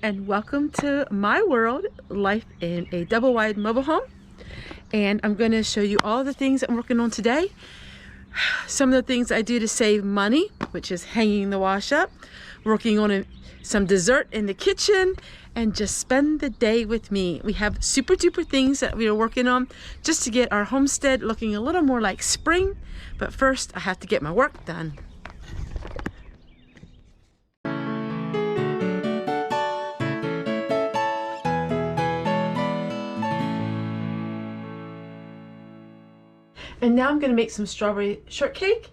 and welcome to my world, life in a double wide mobile home. And I'm going to show you all the things I'm working on today. Some of the things I do to save money, which is hanging the wash up, working on some dessert in the kitchen, and just spend the day with me. We have super duper things that we are working on just to get our homestead looking a little more like spring. But first I have to get my work done. And now I'm going to make some strawberry shortcake.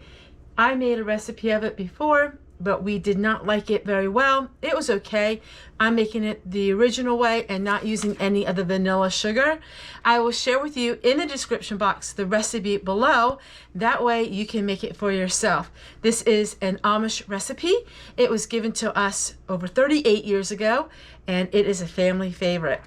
I made a recipe of it before, but we did not like it very well. It was okay. I'm making it the original way and not using any of the vanilla sugar. I will share with you in the description box the recipe below. That way you can make it for yourself. This is an Amish recipe. It was given to us over 38 years ago, and it is a family favorite.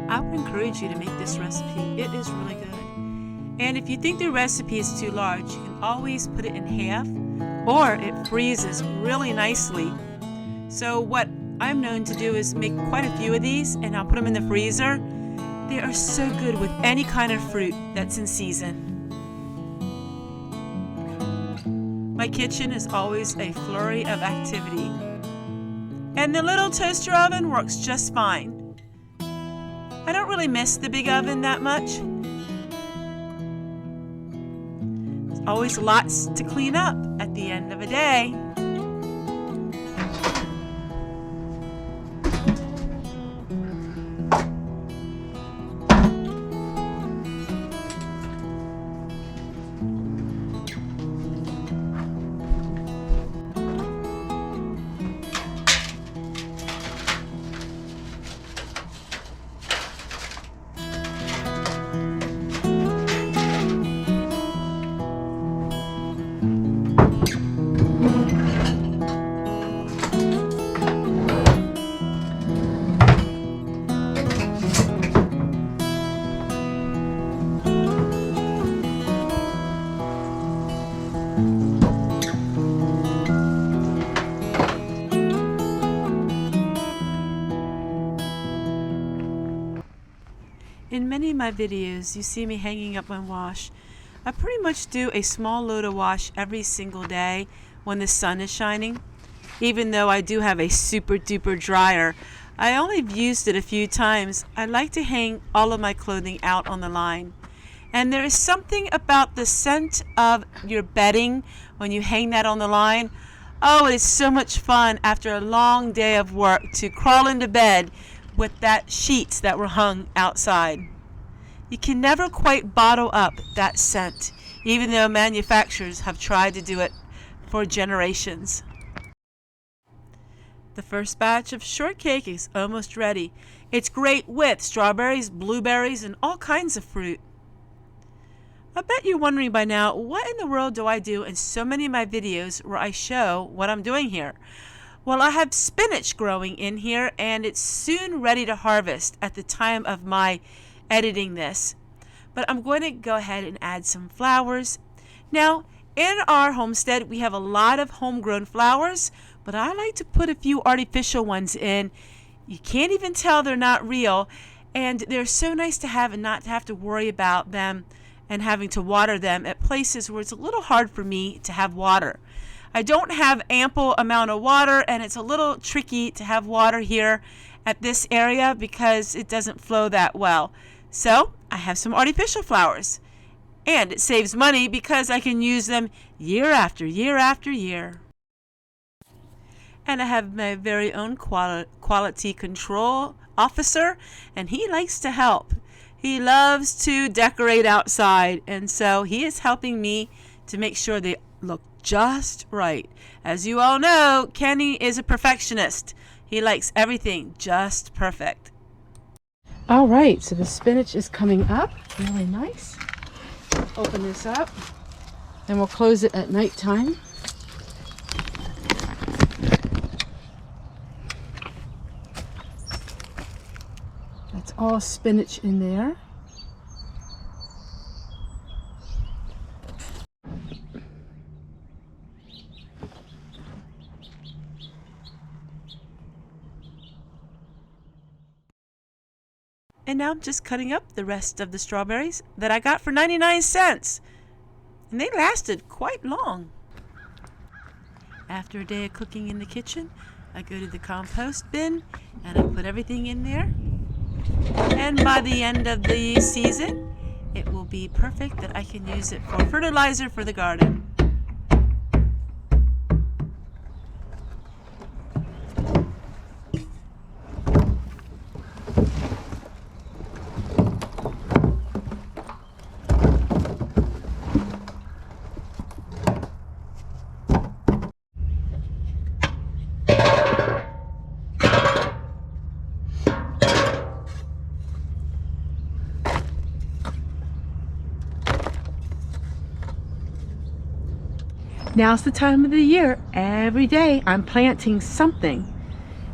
I would encourage you to make this recipe. It is really good. And if you think the recipe is too large, you can always put it in half, or it freezes really nicely. So what I'm known to do is make quite a few of these, and I'll put them in the freezer. They are so good with any kind of fruit that's in season. My kitchen is always a flurry of activity. And the little toaster oven works just fine. I don't really miss the big oven that much. There's always lots to clean up at the end of a day. In many of my videos, you see me hanging up my wash. I pretty much do a small load of wash every single day when the sun is shining. Even though I do have a super duper dryer, I only have used it a few times. I like to hang all of my clothing out on the line. And there is something about the scent of your bedding when you hang that on the line. Oh, it is so much fun after a long day of work to crawl into bed with that sheets that were hung outside. You can never quite bottle up that scent, even though manufacturers have tried to do it for generations. The first batch of shortcake is almost ready. It's great with strawberries, blueberries, and all kinds of fruit. I bet you're wondering by now, what in the world do I do in so many of my videos where I show what I'm doing here? Well, I have spinach growing in here, and it's soon ready to harvest at the time of my editing this. But I'm going to go ahead and add some flowers. Now, in our homestead, we have a lot of homegrown flowers, but I like to put a few artificial ones in. You can't even tell they're not real, and they're so nice to have and not to have to worry about them and having to water them at places where it's a little hard for me to have water. I don't have ample amount of water, and it's a little tricky to have water here at this area because it doesn't flow that well. So I have some artificial flowers, and it saves money because I can use them year after year after year. And I have my very own quality control officer, and he likes to help. He loves to decorate outside, and so he is helping me to make sure they look just right. As you all know, Kenny is a perfectionist. He likes everything just perfect. All right, so the spinach is coming up really nice. Open this up and we'll close it at nighttime. That's all spinach in there. And now I'm just cutting up the rest of the strawberries that I got for 99 cents. And they lasted quite long. After a day of cooking in the kitchen, I go to the compost bin and I put everything in there. And by the end of the season, it will be perfect that I can use it for fertilizer for the garden. Now's the time of the year. Every day I'm planting something.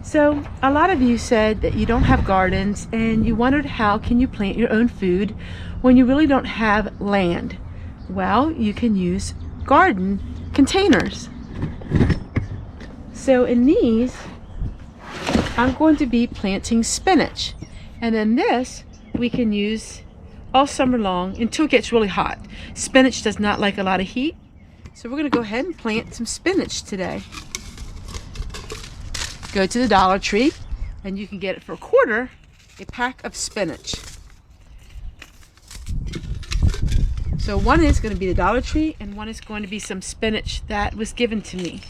So a lot of you said that you don't have gardens and you wondered how can you plant your own food when you really don't have land. Well, you can use garden containers. So in these, I'm going to be planting spinach. And then this we can use all summer long until it gets really hot. Spinach does not like a lot of heat. So we're going to go ahead and plant some spinach today. Go to the Dollar Tree and you can get it for $1 a pack of spinach. So one is going to be the Dollar Tree and one is going to be some spinach that was given to me.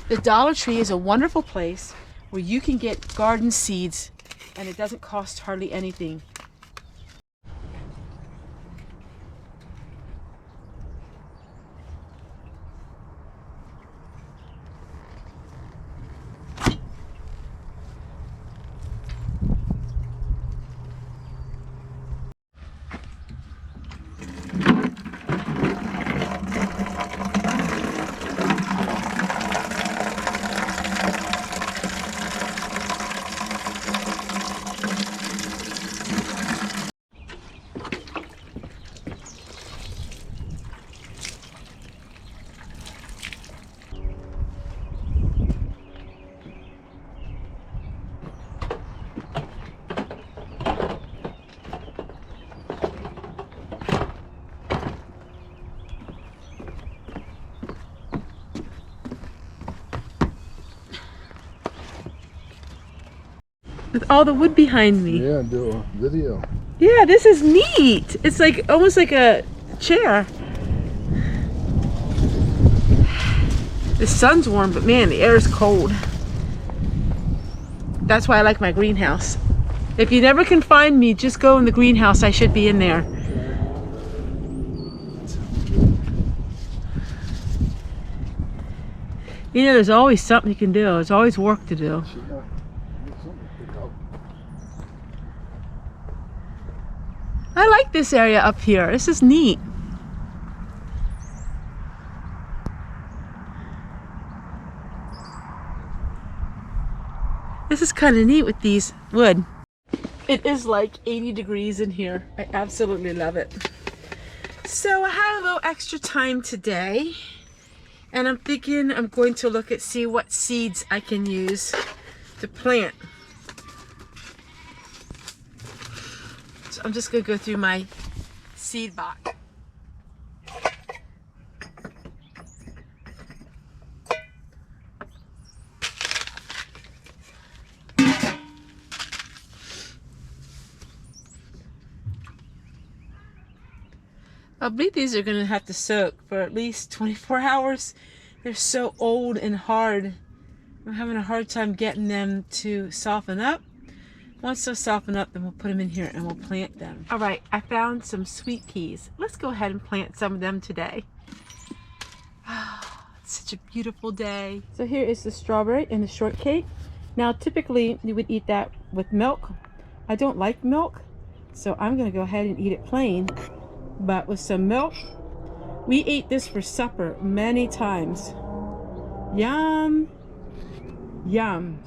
The Dollar Tree is a wonderful place where you can get garden seeds and it doesn't cost hardly anything. With all the wood behind me. Yeah, do a video. Yeah, this is neat. It's like almost like a chair. The sun's warm, but man, the air is cold. That's why I like my greenhouse. If you never can find me, just go in the greenhouse. I should be in there. You know, there's always something you can do. There's always work to do. I like this area up here. This is neat. This is kind of neat with these wood. It is like 80 degrees in here. I absolutely love it. So I had a little extra time today and I'm thinking I'm going to see what seeds I can use to plant. So I'm just going to go through my seed box. I believe these are going to have to soak for at least 24 hours. They're so old and hard. I'm having a hard time getting them to soften up. Once they'll soften up, then we'll put them in here and we'll plant them. All right, I found some sweet peas. Let's go ahead and plant some of them today. such a beautiful day. So here is the strawberry and the shortcake. Now typically you would eat that with milk. I don't like milk, so I'm gonna go ahead and eat it plain, but with some milk. We ate this for supper many times. Yum, yum.